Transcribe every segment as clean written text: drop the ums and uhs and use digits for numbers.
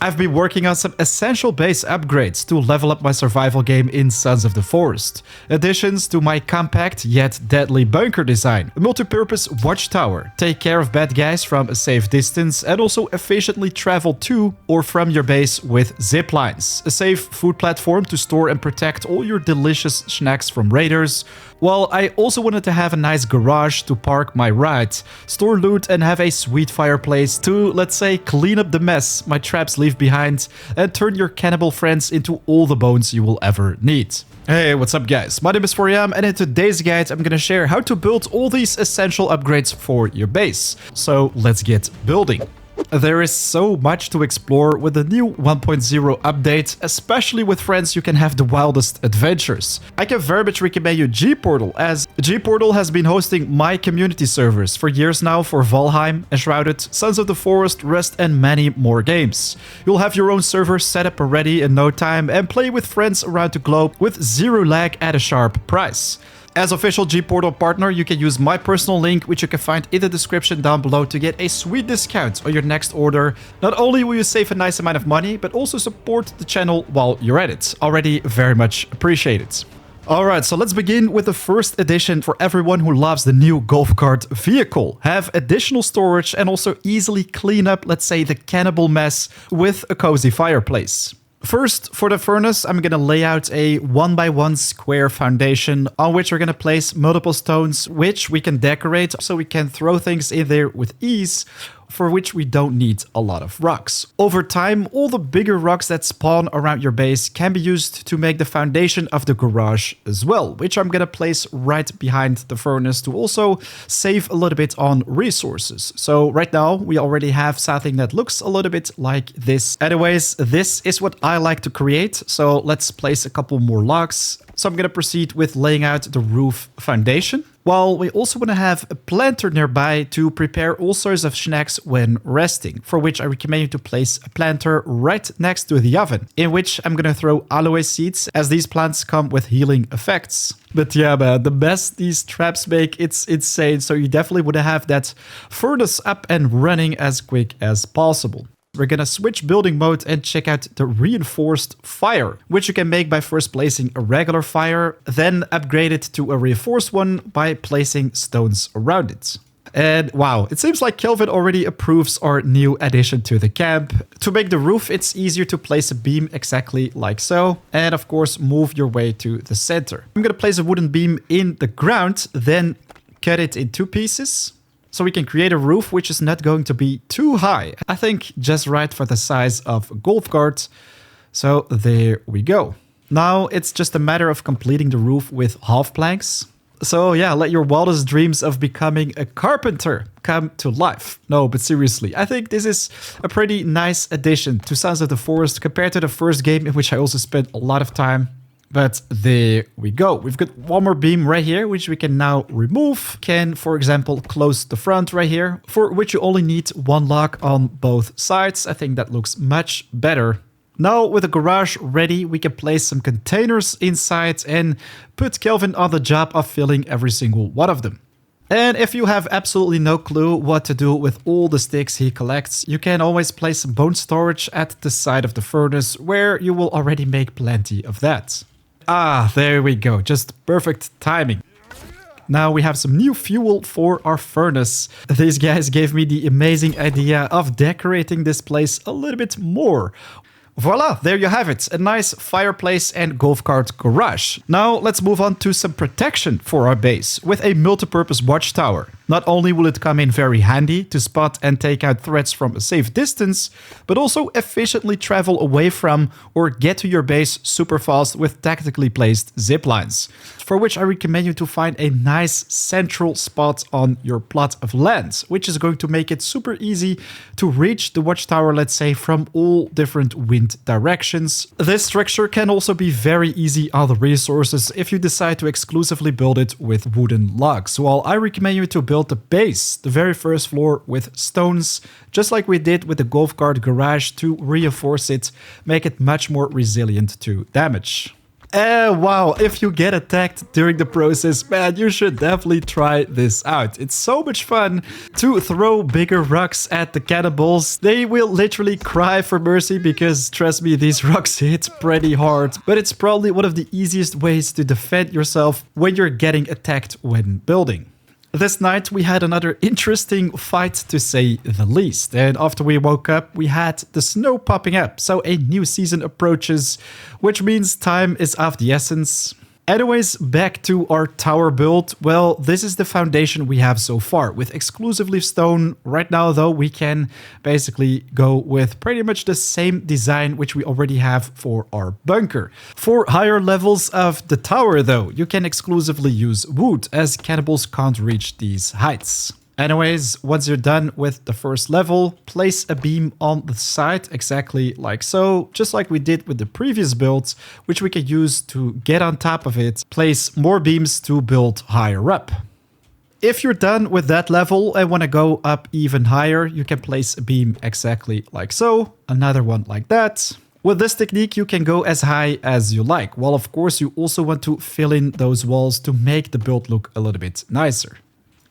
I've been working on some essential base upgrades to level up my survival game in Sons of the Forest. Additions to my compact yet deadly bunker design, a multi-purpose watchtower, take care of bad guys from a safe distance and also efficiently travel to or from your base with zip lines, a safe food platform to store and protect all your delicious snacks from raiders. Well, I also wanted to have a nice garage to park my ride, store loot and have a sweet fireplace to, let's say, clean up the mess my traps leave behind and turn your cannibal friends into all the bones you will ever need. Hey, what's up guys? My name is Foriam and in today's guide I'm gonna share how to build all these essential upgrades for your base. So let's get building. There is so much to explore with the new 1.0 update, especially with friends you can have the wildest adventures. I can very much recommend you GPortal, as GPortal has been hosting my community servers for years now for Valheim, Enshrouded, Sons of the Forest, Rust and many more games. You'll have your own server set up already in no time and play with friends around the globe with zero lag at a sharp price. As official GPortal partner, you can use my personal link, which you can find in the description down below to get a sweet discount on your next order. Not only will you save a nice amount of money, but also support the channel while you're at it. Already very much appreciated. Alright, so let's begin with the first addition for everyone who loves the new golf cart vehicle. Have additional storage and also easily clean up, let's say, the cannibal mess with a cozy fireplace. First, for the furnace, I'm gonna lay out a 1x1 square foundation on which we're gonna place multiple stones, which we can decorate so we can throw things in there with ease, for which we don't need a lot of rocks. Over time, all the bigger rocks that spawn around your base can be used to make the foundation of the garage as well, which I'm gonna place right behind the furnace to also save a little bit on resources. So right now, we already have something that looks a little bit like this. Anyways, this is what I like to create, so let's place a couple more logs. So I'm gonna proceed with laying out the roof foundation. While we also want to have a planter nearby to prepare all sorts of snacks when resting, for which I recommend you to place a planter right next to the oven, in which I'm going to throw aloe seeds, as these plants come with healing effects. But yeah, man, the mess these traps make, it's insane, so you definitely want to have that furnace up and running as quick as possible. We're gonna switch building mode and check out the reinforced fire, which you can make by first placing a regular fire, then upgrade it to a reinforced one by placing stones around it. And wow, it seems like Kelvin already approves our new addition to the camp. To make the roof, it's easier to place a beam exactly like so, and of course move your way to the center. I'm gonna place a wooden beam in the ground, then cut it in two pieces. So we can create a roof which is not going to be too high. I think just right for the size of a golf cart. So there we go. Now it's just a matter of completing the roof with half planks. So yeah, let your wildest dreams of becoming a carpenter come to life. No, but seriously, I think this is a pretty nice addition to Sons of the Forest compared to the first game in which I also spent a lot of time. But there we go. We've got one more beam right here, which we can now remove. Can, for example, close the front right here, for which you only need one log on both sides. I think that looks much better. Now, with the garage ready, we can place some containers inside and put Kelvin on the job of filling every single one of them. And if you have absolutely no clue what to do with all the sticks he collects, you can always place some bone storage at the side of the furnace, where you will already make plenty of that. Ah, there we go. Just perfect timing. Now we have some new fuel for our furnace. These guys gave me the amazing idea of decorating this place a little bit more. Voila, there you have it. A nice fireplace and golf cart garage. Now let's move on to some protection for our base with a multi-purpose watchtower. Not only will it come in very handy to spot and take out threats from a safe distance, but also efficiently travel away from or get to your base super fast with tactically placed zip lines, for which I recommend you to find a nice central spot on your plot of land, which is going to make it super easy to reach the watchtower, let's say, from all different wind directions. This structure can also be very easy on the resources if you decide to exclusively build it with wooden logs, while I recommend you to build the base, the very first floor, with stones, just like we did with the golf cart garage, to reinforce it, make it much more resilient to damage. Wow, if you get attacked during the process, man, you should definitely try this out. It's so much fun to throw bigger rocks at the cannibals. They will literally cry for mercy because, trust me, these rocks hit pretty hard. But it's probably one of the easiest ways to defend yourself when you're getting attacked when building. This night we had another interesting fight, to say the least, and after we woke up we had the snow popping up, so a new season approaches, which means time is of the essence. Anyways, back to our tower build. Well, this is the foundation we have so far with exclusively stone. Right now though, we can basically go with pretty much the same design which we already have for our bunker. For higher levels of the tower though, you can exclusively use wood, as cannibals can't reach these heights. Anyways, once you're done with the first level, place a beam on the side exactly like so, just like we did with the previous builds, which we can use to get on top of it, place more beams to build higher up. If you're done with that level and want to go up even higher, you can place a beam exactly like so, another one like that. With this technique, you can go as high as you like, while of course you also want to fill in those walls to make the build look a little bit nicer.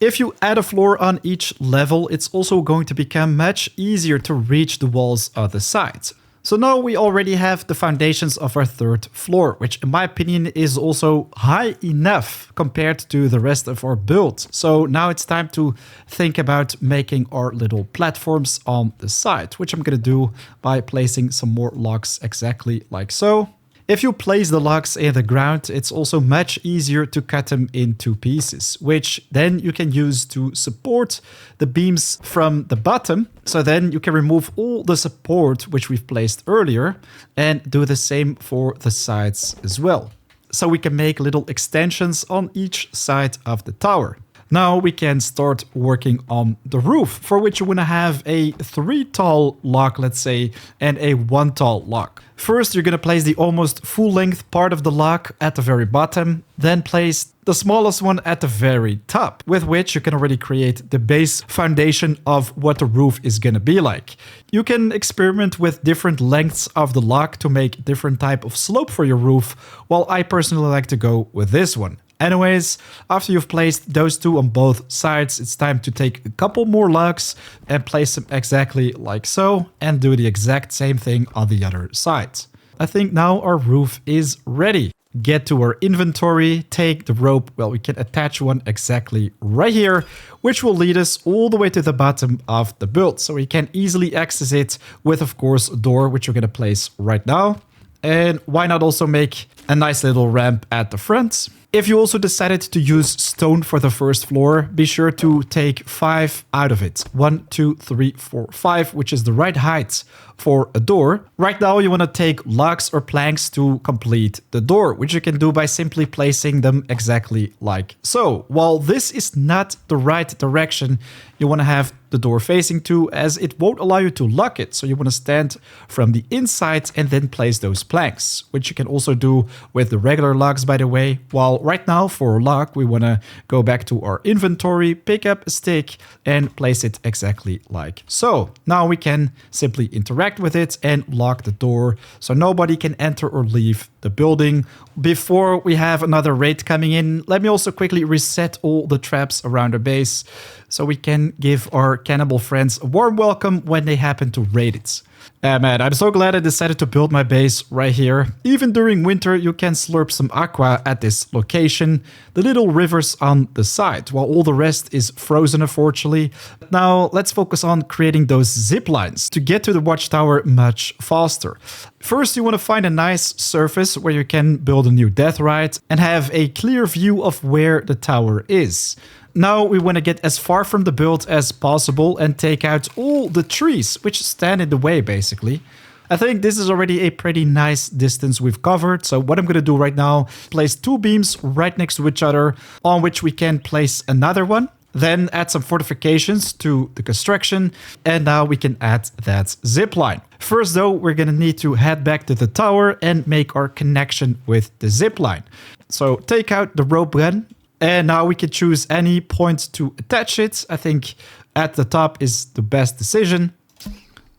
If you add a floor on each level, it's also going to become much easier to reach the walls on the sides. So now we already have the foundations of our third floor, which in my opinion is also high enough compared to the rest of our build. So now it's time to think about making our little platforms on the side, which I'm going to do by placing some more logs exactly like so. If you place the logs in the ground, it's also much easier to cut them into pieces, which then you can use to support the beams from the bottom. So then you can remove all the support which we've placed earlier and do the same for the sides as well. So we can make little extensions on each side of the tower. Now we can start working on the roof, for which you want to have a 3 tall log, let's say, and a 1 tall log. First, you're going to place the almost full length part of the log at the very bottom, then place the smallest one at the very top, with which you can already create the base foundation of what the roof is going to be like. You can experiment with different lengths of the log to make different type of slope for your roof, while I personally like to go with this one. Anyways, after you've placed those two on both sides, it's time to take a couple more logs and place them exactly like so, and do the exact same thing on the other side. I think now our roof is ready. Get to our inventory, take the rope, well, we can attach one exactly right here, which will lead us all the way to the bottom of the build. So we can easily access it with, of course, a door, which we're going to place right now. And why not also make a nice little ramp at the front? If you also decided to use stone for the first floor, be sure to take 5 out of it. 1, 2, 3, 4, 5, which is the right height for a door. Right now you want to take logs or planks to complete the door, which you can do by simply placing them exactly like so. While this is not the right direction you want to have the door facing to, as it won't allow you to lock it. So you want to stand from the inside and then place those planks, which you can also do with the regular logs, by the way. While right now for a log, we want to go back to our inventory, pick up a stick and place it exactly like so. Now we can simply interact with it and lock the door so nobody can enter or leave the building. Before we have another raid coming in, let me also quickly reset all the traps around our base so we can give our cannibal friends a warm welcome when they happen to raid it. Man, I'm so glad I decided to build my base right here. Even during winter, you can slurp some aqua at this location. The little rivers on the side, while all the rest is frozen, unfortunately. Now, let's focus on creating those zip lines to get to the watchtower much faster. First, you want to find a nice surface where you can build a new death ride and have a clear view of where the tower is. Now we want to get as far from the build as possible and take out all the trees which stand in the way, basically. I think this is already a pretty nice distance we've covered. So what I'm going to do right now, place 2 beams right next to each other on which we can place another one. Then add some fortifications to the construction. And now we can add that zip line. First though, we're going to need to head back to the tower and make our connection with the zip line. So take out the rope gun. And now we can choose any point to attach it. I think at the top is the best decision.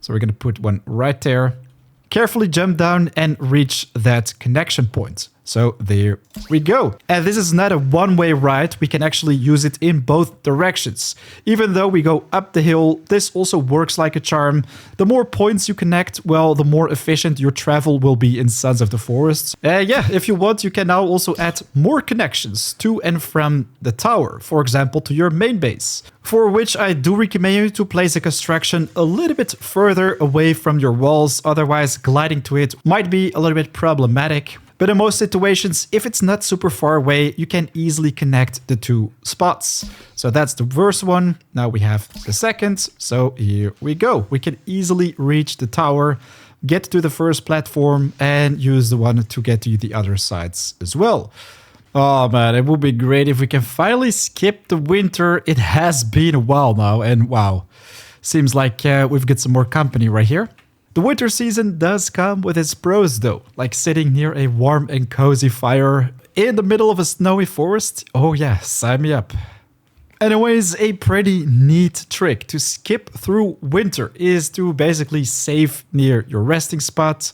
So we're going to put one right there. Carefully jump down and reach that connection point. So there we go. And this is not a one-way ride. We can actually use it in both directions. Even though we go up the hill, this also works like a charm. The more points you connect, well, the more efficient your travel will be in Sons of the Forest. Yeah, if you want, you can now also add more connections to and from the tower. For example, to your main base. For which I do recommend you to place a construction a little bit further away from your walls. Otherwise, gliding to it might be a little bit problematic. But in most situations, if it's not super far away, you can easily connect the two spots. So that's the first one. Now we have the second. So here we go. We can easily reach the tower, get to the first platform, and use the one to get to the other sides as well. Oh man, it would be great if we can finally skip the winter. It has been a while now, and wow. Seems like we've got some more company right here. The winter season does come with its pros though, like sitting near a warm and cozy fire in the middle of a snowy forest. Oh yeah, sign me up. Anyways, a pretty neat trick to skip through winter is to basically save near your resting spot.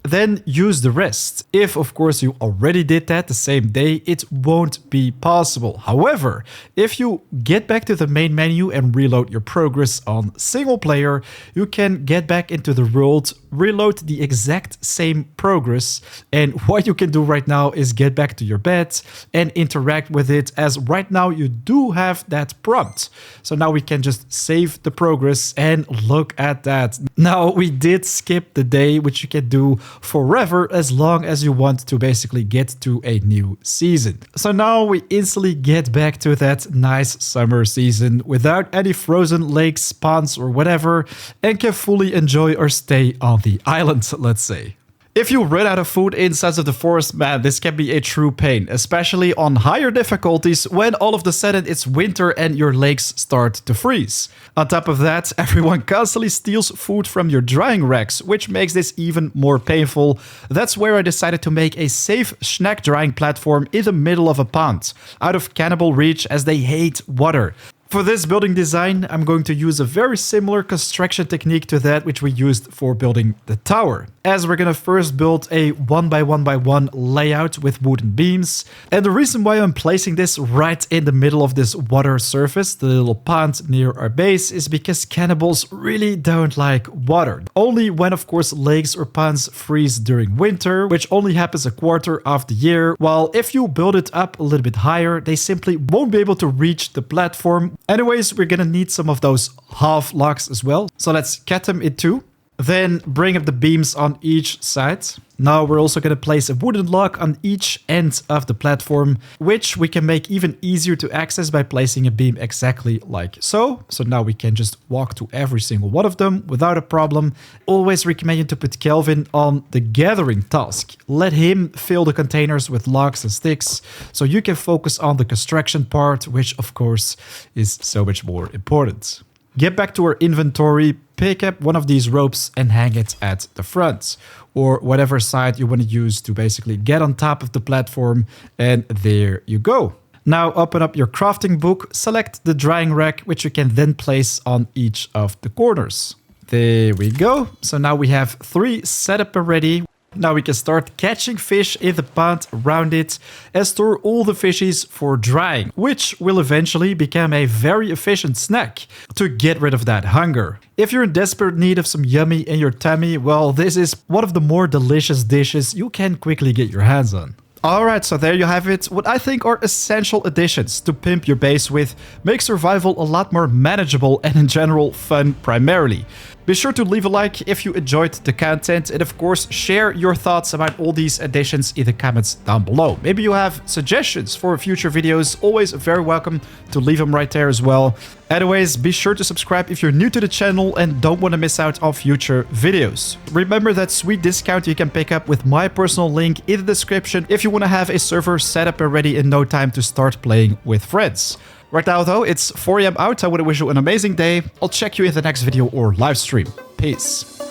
Then use the rest. If, of course, you already did that the same day, it won't be possible. However, if you get back to the main menu and reload your progress on single player, you can get back into the world, reload the exact same progress, and what you can do right now is get back to your bed and interact with it, as right now you do have that prompt. So now we can just save the progress and look at that. Now we did skip the day, which you can do forever as long as you want to basically get to a new season. So now we instantly get back to that nice summer season without any frozen lakes, ponds or whatever, and can fully enjoy our stay on the island, let's say. If you run out of food in Sons of the Forest, man, this can be a true pain, especially on higher difficulties when all of a sudden it's winter and your lakes start to freeze. On top of that, everyone constantly steals food from your drying racks, which makes this even more painful. That's where I decided to make a safe snack drying platform in the middle of a pond, out of cannibal reach as they hate water. For this building design, I'm going to use a very similar construction technique to that which we used for building the tower. As we're gonna first build a 1x1x1 layout with wooden beams. And the reason why I'm placing this right in the middle of this water surface, the little pond near our base, is because cannibals really don't like water. Only when, of course, lakes or ponds freeze during winter, which only happens a quarter of the year. While if you build it up a little bit higher, they simply won't be able to reach the platform. Anyways, we're gonna need some of those half logs as well. So let's cut them in two. Then bring up the beams on each side. Now we're also gonna place a wooden log on each end of the platform, which we can make even easier to access by placing a beam exactly like so. So now we can just walk to every single one of them without a problem. Always recommend you to put Kelvin on the gathering task. Let him fill the containers with logs and sticks, so you can focus on the construction part, which of course is so much more important. Get back to our inventory, pick up one of these ropes and hang it at the front, or whatever side you want to use to basically get on top of the platform, and there you go. Now open up your crafting book, select the drying rack, which you can then place on each of the corners. There we go. So now we have 3 set up already. Now we can start catching fish in the pond around it and store all the fishies for drying, which will eventually become a very efficient snack to get rid of that hunger. If you're in desperate need of some yummy in your tummy, well, this is one of the more delicious dishes you can quickly get your hands on. Alright, so there you have it. What I think are essential additions to pimp your base with, make survival a lot more manageable and in general fun primarily. Be sure to leave a like if you enjoyed the content, and of course share your thoughts about all these additions in the comments down below. Maybe you have suggestions for future videos, always very welcome to leave them right there as well. Anyways, be sure to subscribe if you're new to the channel and don't want to miss out on future videos. Remember that sweet discount you can pick up with my personal link in the description if you want to have a server set up and ready in no time to start playing with friends. Right now though, it's 4 AM out. I want to wish you an amazing day. I'll check you in the next video or live stream. Peace.